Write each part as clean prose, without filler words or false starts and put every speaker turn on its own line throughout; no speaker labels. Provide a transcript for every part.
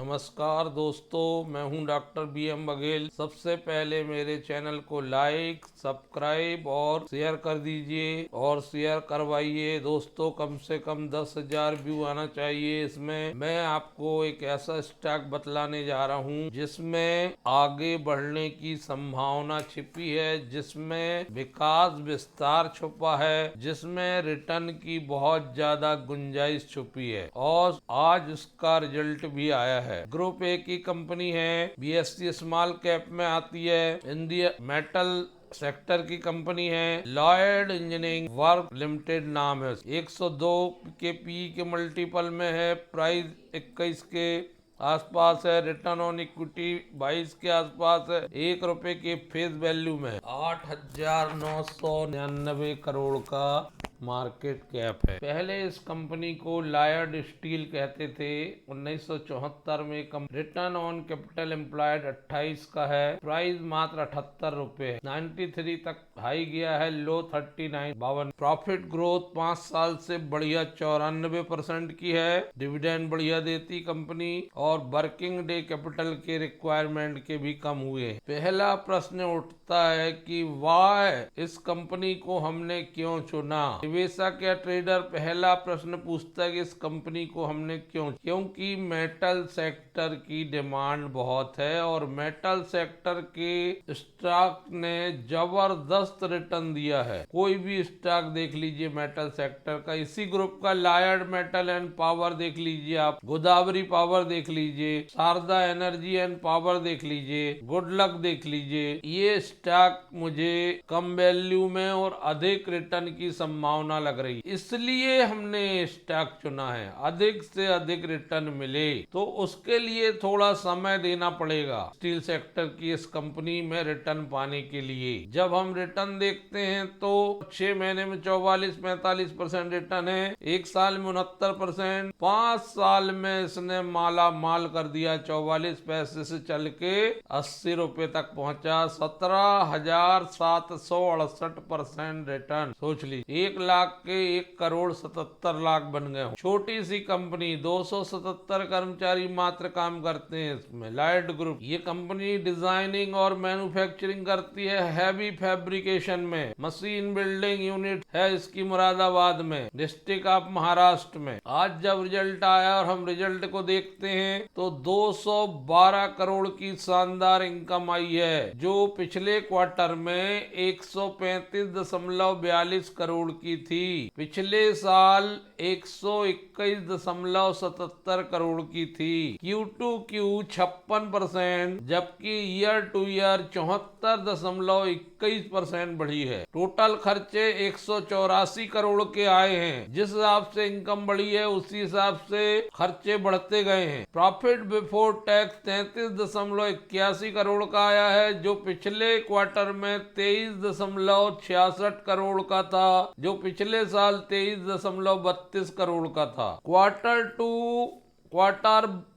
नमस्कार दोस्तों, मैं हूं डॉक्टर BM बघेल। सबसे पहले मेरे चैनल को लाइक, सब्सक्राइब और शेयर कर दीजिए और शेयर करवाइए दोस्तों। कम से कम 10,000 व्यू आना चाहिए। इसमें मैं आपको एक ऐसा स्टॉक बतलाने जा रहा हूं जिसमें आगे बढ़ने की संभावना छिपी है, जिसमें विकास विस्तार छुपा है, जिसमें रिटर्न की बहुत ज्यादा गुंजाइश छुपी है और आज उसका रिजल्ट भी आया है। ग्रुप ए की कंपनी है, BSE स्मॉल कैप में आती है, इंडिया मेटल सेक्टर की कंपनी है, लॉयड इंजीनियरिंग वर्क लिमिटेड नाम है। 102 के पी के मल्टीपल में है, प्राइस 21 के आसपास है, रिटर्न ऑन इक्विटी 22 के आसपास है, ₹1 के फेस वैल्यू में 8,999 करोड़ का मार्केट कैप है। पहले इस कंपनी को लॉयड स्टील कहते थे। 1974 में रिटर्न ऑन कैपिटल एम्प्लॉयड 28 का है, प्राइस मात्र ₹78 है। 93 तक हाई गया है, लो 39 52। प्रॉफिट ग्रोथ 5 साल से बढ़िया 94% की है। डिविडेंड बढ़िया देती कंपनी और वर्किंग डे कैपिटल के रिक्वायरमेंट के भी कम हुए। पहला प्रश्न उठता है कि वाय इस कंपनी को हमने क्यों चुना। निवेशक या ट्रेडर पहला प्रश्न पूछता है कि इस कंपनी को हमने क्योंकि मेटल सेक्टर की डिमांड बहुत है और मेटल सेक्टर के स्टॉक ने जबरदस्त रिटर्न दिया है। कोई भी स्टॉक देख लीजिए मेटल सेक्टर का, इसी ग्रुप का लॉयड मेटल एंड पावर देख लीजिए, आप गोदावरी पावर देख लीजिए, शारदा एनर्जी एंड पावर देख लीजिए, गुड लक देख लीजिए। ये स्टॉक मुझे कम वैल्यू में और अधिक रिटर्न की संभावना लग रही है, इसलिए हमने स्टॉक चुना है। अधिक से अधिक रिटर्न मिले तो उसके लिए थोड़ा समय देना पड़ेगा। स्टील सेक्टर की इस कंपनी में रिटर्न पाने के लिए जब हम रिटर्न देखते हैं तो 6 महीने में 44-45% रिटर्न है, 1 साल में 69%, 5 साल में इसने माला माल कर दिया। 44 पैसे से चल के ₹80 तक पहुंचा, 17,768% रिटर्न। सोच ली, 1 लाख के 1,77,00,000 बन गए। छोटी सी कंपनी, 277 कर्मचारी मात्र काम करते हैं इसमें। लॉयड ग्रुप ये कंपनी डिजाइनिंग और मैन्युफैक्चरिंग करती है, हैवी फैब्रिकेशन में। मशीन बिल्डिंग यूनिट है इसकी मुरादाबाद में, डिस्ट्रिक्ट ऑफ महाराष्ट्र में। आज जब रिजल्ट आया और हम रिजल्ट को देखते हैं तो 212 करोड़ की शानदार इनकम आई है, जो पिछले क्वार्टर में 135.42 करोड़ की थी। पिछले साल 121.77 करोड़ की थी। Q2Q 56%, जबकि ईयर टू ईयर 74.21% बढ़ी है। टोटल खर्चे 184 करोड़ के आए हैं। जिस हिसाब से इनकम बढ़ी है उसी हिसाब से खर्चे बढ़ते गए हैं। प्रॉफिट बिफोर टैक्स 33.81 करोड़ का आया है, जो पिछले क्वार्टर में 23.66 करोड़ का था, जो पिछले साल 23.32 करोड़ का था। क्वार्टर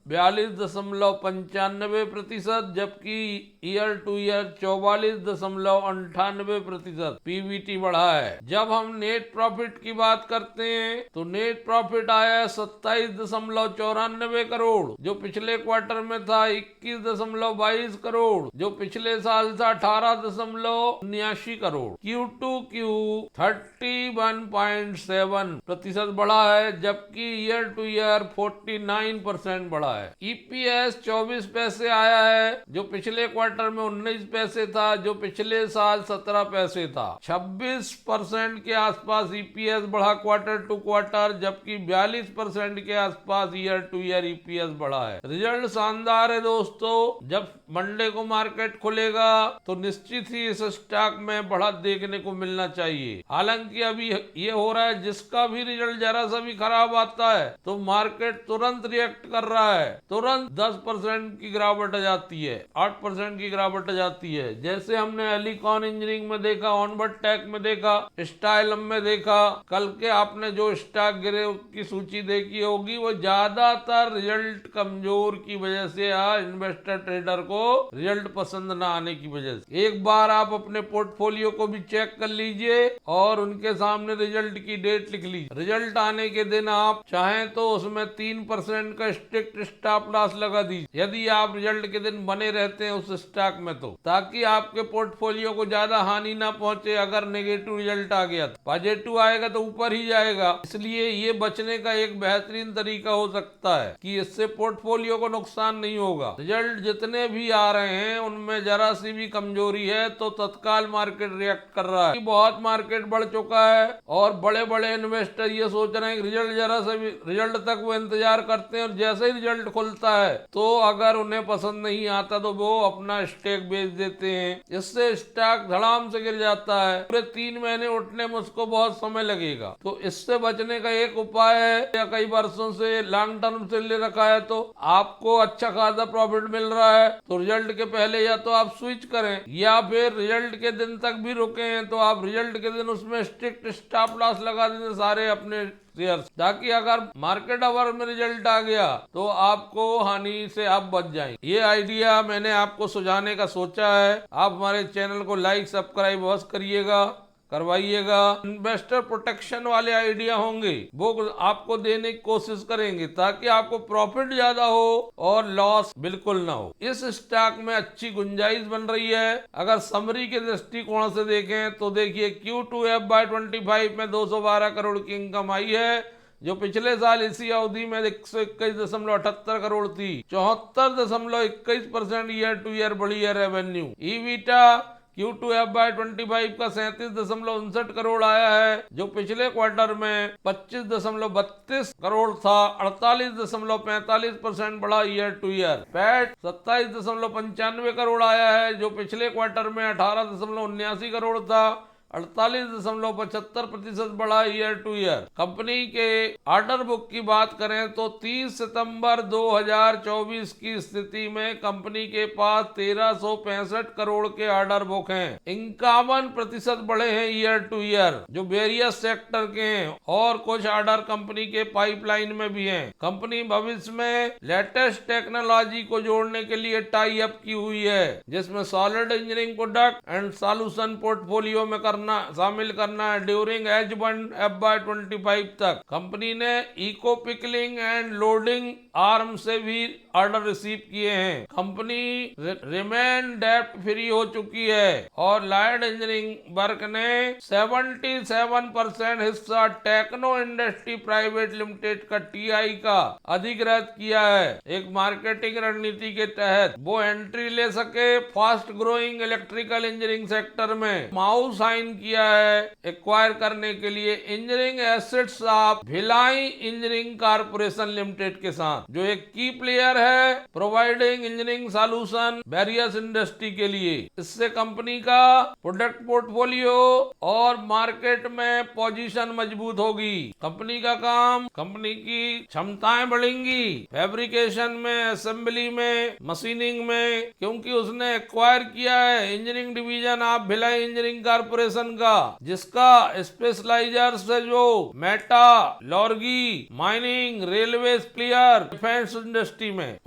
42.95%, जबकि ईयर टू ईयर 44.98% PBT बढ़ा है। जब हम नेट प्रॉफिट की बात करते हैं तो नेट प्रॉफिट आया है 27.94 करोड़, जो पिछले क्वार्टर में था 21.22 करोड़, जो पिछले साल था 18.79 करोड़। Q2Q 31.7% बढ़ा है, जबकि ईयर टू ईयर 49% बढ़ा है। EPS 24 पैसे आया है, जो पिछले क्वार्टर में 19 पैसे था, जो पिछले साल 17 पैसे था। 26% के आसपास EPS बढ़ा क्वार्टर टू क्वार्टर, जबकि 42% के आसपास ईयर टू ईयर EPS बढ़ा है। रिजल्ट शानदार है दोस्तों। जब मंडे को मार्केट खुलेगा तो निश्चित ही इस स्टॉक में बढ़त देखने को मिलना चाहिए। हालांकि अभी ये हो रहा है, जिसका भी रिजल्ट जरा सा भी खराब आता है तो मार्केट तुरंत रिएक्ट कर रहा है, तुरंत 10% की गिरावट आ जाती है, 8% की गिरावट आ जाती है। जैसे हमने एलिकॉन इंजीनियरिंग में देखा, ऑनवर्ड टेक में देखा, स्टाइलम में देखा। कल के आपने जो स्टॉक गिरे की सूची देखी होगी, वो ज्यादातर रिजल्ट कमजोर की वजह से या इन्वेस्टर ट्रेडर को रिजल्ट पसंद ना आने की वजह से। एक बार आप अपने पोर्टफोलियो को भी चेक कर लीजिए और उनके सामने रिजल्ट की डेट लिख लीजिए। रिजल्ट आने के दिन आप चाहें तो उसमें 3% का स्ट्रिक्ट स्टॉप लॉस लगा दीजिए यदि आप रिजल्ट के दिन बने रहते हैं उस स्टॉक में, तो ताकि आपके पोर्टफोलियो को ज्यादा हानि ना पहुंचे। अगर नेगेटिव रिजल्ट आ गया, पॉजिटिव आएगा तो ऊपर ही जाएगा। इसलिए ये बचने का एक बेहतरीन तरीका हो सकता है कि इससे पोर्टफोलियो को नुकसान नहीं होगा। रिजल्ट जितने भी आ रहे हैं उनमें जरा सी भी कमजोरी है तो तत्काल मार्केट रिएक्ट कर रहा है। बहुत मार्केट बढ़ चुका है और बड़े बड़े इन्वेस्टर ये सोच रहे हैं कि रिजल्ट जरा से भी, रिजल्ट तक वो इंतजार करते हैं और जैसे ही रिजल्ट खुलता है तो अगर उन्हें पसंद नहीं आता तो वो अपना स्टेक बेच देते हैं। इससे स्टॉक धड़ाम से गिर जाता है। पूरे 3 महीने उठने में उसको बहुत समय लगेगा। तो इससे बचने का एक उपाय है, या कई वर्षों से लॉन्ग टर्म से ले रखा है तो आपको अच्छा खासा प्रॉफिट मिल रहा है, तो रिजल्ट के पहले या तो आप स्विच करें या फिर रिजल्ट के दिन तक भी रुके हैं तो आप रिजल्ट के दिन उसमें स्ट्रिक्ट स्टॉप लॉस लगा दें सारे अपने शेयर्स, ताकि अगर मार्केट आवर में रिजल्ट आ गया तो आपको हानि से आप बच जाएं। ये आइडिया मैंने आपको सुझाने का सोचा है। आप हमारे चैनल को लाइक सब्सक्राइब अवश्य करिएगा, करवाइएगा। इन्वेस्टर प्रोटेक्शन वाले आइडिया होंगे वो आपको देने की कोशिश करेंगे ताकि आपको प्रॉफिट ज्यादा हो और लॉस बिल्कुल ना हो। इस स्टॉक में अच्छी गुंजाइश बन रही है। अगर समरी के दृष्टिकोण से देखें तो देखिए Q2 FY25 में 212 करोड़ की इनकम आई है, जो पिछले साल इसी अवधि में 121.78 करोड़ थी। 74.21% ईयर टू ईयर बढ़ी है रेवेन्यू। ईबिटा Q2 FY25 का 37.59 करोड़ आया है, जो पिछले क्वार्टर में 25.32 करोड़ था, 48.45% बढ़ा year two year. PAT 27.95 crore आया है, जो पिछले क्वार्टर में 18.79 करोड़ था, 48.75% बढ़ा ईयर टू ईयर। कंपनी के ऑर्डर बुक की बात करें तो 30 सितंबर 2024 की स्थिति में कंपनी के पास 1365 करोड़ के ऑर्डर बुक हैं। 51% बढ़े हैं ईयर टू ईयर, जो वेरियस सेक्टर के हैं, और कुछ ऑर्डर कंपनी के पाइपलाइन में भी हैं। कंपनी भविष्य में लेटेस्ट टेक्नोलॉजी को जोड़ने के लिए टाई अप की हुई है, जिसमें solid engineering product and solution portfolio में शामिल करना है। ड्यूरिंग H1 FY25 तक कंपनी ने eco pickling and loading arm से भी ऑर्डर रिसीव किए हैं। कंपनी रिमेन डेब्ट फ्री हो चुकी है और लॉयड इंजीनियरिंग वर्क ने 77% हिस्सा टेक्नो इंडस्ट्री प्राइवेट लिमिटेड का TI का अधिग्रहित किया है। एक मार्केटिंग रणनीति के तहत वो एंट्री ले सके fast growing electrical engineering sector में। माउस साइन किया है एक्वायर करने के लिए engineering assets of Bhilai engineering corporation limited के साथ, जो एक की प्लेयर है providing engineering solution various industry के लिए। इससे कंपनी का प्रोडक्ट पोर्टफोलियो और मार्केट में पोजीशन मजबूत होगी। कंपनी का काम, कंपनी की क्षमताएं बढ़ेंगी फैब्रिकेशन में, असेंबली में, मशीनिंग में, क्योंकि उसने एक्वायर किया है engineering division of Bhilai engineering corporation का, जिसका स्पेशलाइजर से जो metallurgy, mining, railway player, defence industry में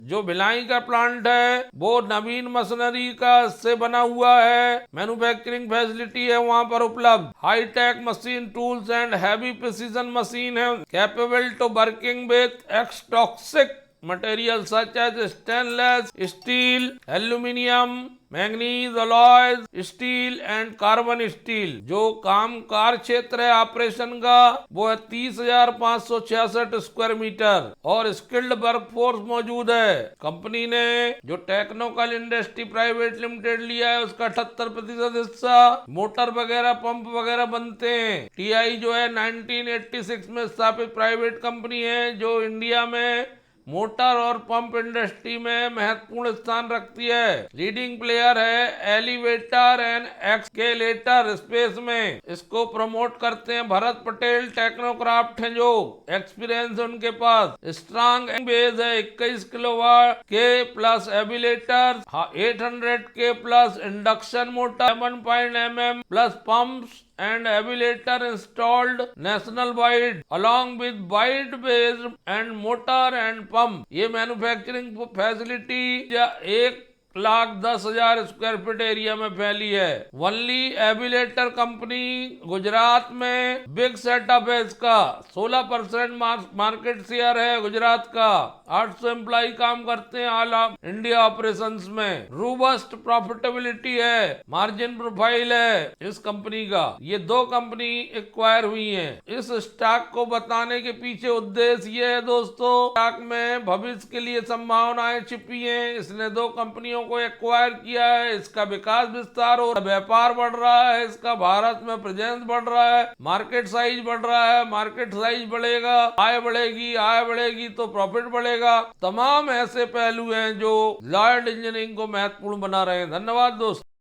जो भिलाई का प्लांट है वो नवीन मशीनरी का से बना हुआ है। मैन्युफैक्चरिंग फैसिलिटी है वहां पर उपलब्ध। High tech machine tools and heavy precision machine है, capable to working with exotic material such as stainless steel, aluminium, manganese alloys steel and carbon steel. जो काम कार क्षेत्र है ऑपरेशन का वो है 30,566 स्क्वायर मीटर और स्किल्ड वर्कफोर्स मौजूद है। कंपनी ने जो टेक्निकल इंडस्ट्री प्राइवेट लिमिटेड लिया है उसका 78% हिस्सा मोटर वगैरह, पंप वगैरह बनते हैं। TI जो है 1986 में स्थापित प्राइवेट कंपनी है, जो इंडिया में मोटर और पंप इंडस्ट्री में महत्वपूर्ण स्थान रखती है। लीडिंग प्लेयर है एलिवेटर एंड एक्सकेलेटर स्पेस में। इसको प्रमोट करते हैं भरत पटेल टेक्नोक्राफ्ट हैं, जो एक्सपीरियंस उनके पास। स्ट्रांग बेस है 21 किलोवाट के प्लस एबिलेटर, 800 के plus induction motor, 7 mm plus pumps and aviator installed national wide along with wide based and motor and pump। ये मैन्युफैक्चरिंग फैसिलिटी या एक 1,10,000 स्क्वायर फीट एरिया में फैली है। वनली एविलेटर कंपनी गुजरात में बिग सेटअप है इसका, 16% मार्केट शेयर है गुजरात का, 800 एम्प्लॉय काम करते हैं ऑल इंडिया ऑपरेशंस में। रोबस्ट प्रॉफिटेबिलिटी है, मार्जिन प्रोफाइल है इस कंपनी का। ये दो कंपनी एक्वायर हुई हैं। इस स्टॉक को बताने के पीछे उद्देश्य ये है दोस्तों, स्टॉक में भविष्य के लिए संभावनाएं छिपी हैं। इसने दो कंपनियों को एक्वायर किया है, इसका विकास विस्तार और व्यापार बढ़ रहा है, इसका भारत में प्रेजेंस बढ़ रहा है, मार्केट साइज बढ़ रहा है। मार्केट साइज बढ़ेगा, आय बढ़ेगी, आय बढ़ेगी तो प्रॉफिट बढ़ेगा। तमाम ऐसे पहलू हैं जो लॉयड इंजीनियरिंग को महत्वपूर्ण बना रहे हैं। धन्यवाद दोस्तों।